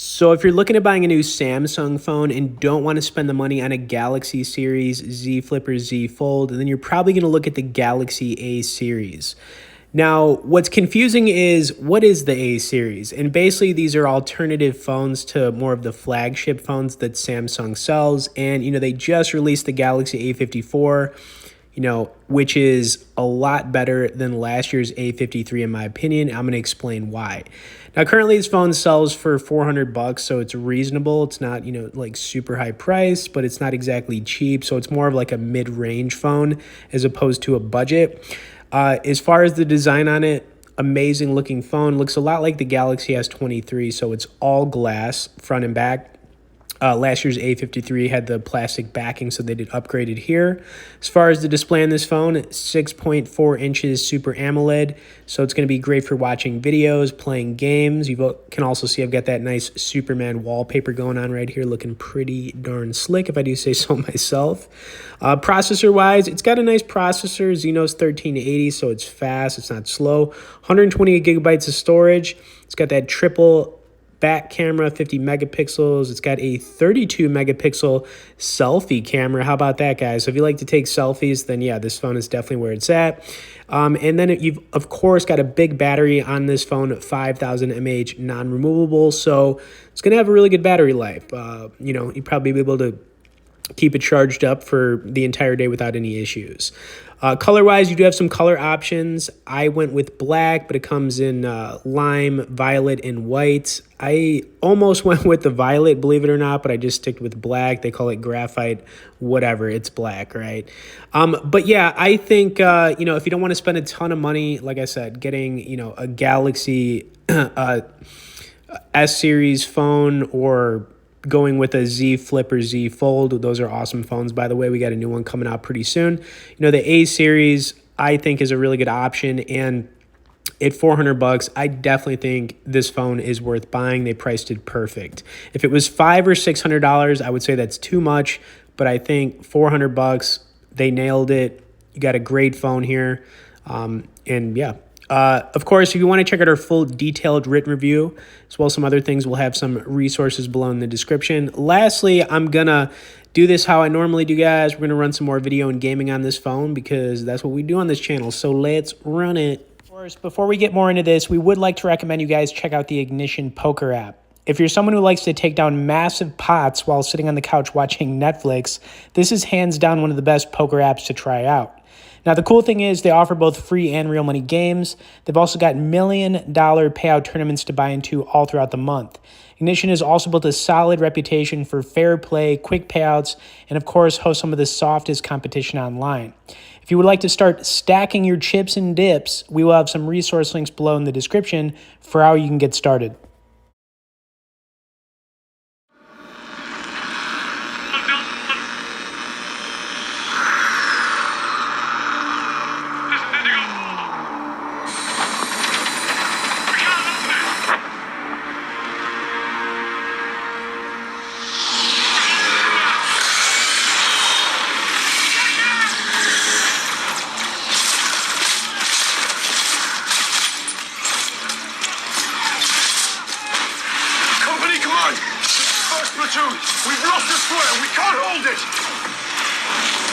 So if you're looking at buying a new Samsung phone and don't want to spend the money on a Galaxy Series, Z Flip, or Z Fold, then you're probably going to look at the Galaxy A series. Now, what's confusing is what is the A series? And basically, these are alternative phones to more of the flagship phones that Samsung sells. And, they just released the Galaxy A54, which is a lot better than last year's A53 in my opinion. I'm going to explain why. Now, currently this phone sells for $400, so it's reasonable. It's not, like super high price, but it's not exactly cheap. So it's more of like a mid-range phone as opposed to a budget. As far as the design on it, amazing looking phone. Looks a lot like the Galaxy S23, so it's all glass front and back. Last year's A53 had the plastic backing, so they did upgrade it here. As far as the display on this phone, 6.4 inches Super AMOLED, so it's going to be great for watching videos, playing games. You can also see I've got that nice Superman wallpaper going on right here, looking pretty darn slick, if I do say so myself. Processor-wise, it's got a nice processor, Exynos 1380, so it's fast, it's not slow. 128 gigabytes of storage. It's got that triple back camera, 50 megapixels. It's got a 32 megapixel selfie camera. How about that, guys? So if you like to take selfies, then yeah, this phone is definitely where it's at. And then you've, of course, got a big battery on this phone, 5,000 mAh non-removable. So it's going to have a really good battery life. You'd probably be able to keep it charged up for the entire day without any issues. Color-wise, you do have some color options. I went with black, but it comes in lime, violet, and white. I almost went with the violet, believe it or not, but I just sticked with black. They call it graphite, whatever. It's black, right? But yeah, I think, if you don't want to spend a ton of money, like I said, getting, a Galaxy S-Series phone or going with a Z Flip or Z Fold. Those are awesome phones, by the way. We got a new one coming out pretty soon. The A series, I think, is a really good option. And at $400, I definitely think this phone is worth buying. They priced it perfect. If it was $500 or $600, I would say that's too much. But I think $400, they nailed it. You got a great phone here. And yeah. Of course, if you want to check out our full detailed written review, as well as some other things, we'll have some resources below in the description. Lastly, I'm going to do this how I normally do, guys. We're going to run some more video and gaming on this phone because that's what we do on this channel. So let's run it. Of course, before we get more into this, we would like to recommend you guys check out the Ignition Poker app. If you're someone who likes to take down massive pots while sitting on the couch watching Netflix, this is hands down one of the best poker apps to try out. Now, the cool thing is they offer both free and real money games. They've also got $1 million payout tournaments to buy into all throughout the month. Ignition has also built a solid reputation for fair play, quick payouts, and of course, hosts some of the softest competition online. If you would like to start stacking your chips and dips, we will have some resource links below in the description for how you can get started. Platoon, we've lost the square. We can't hold it.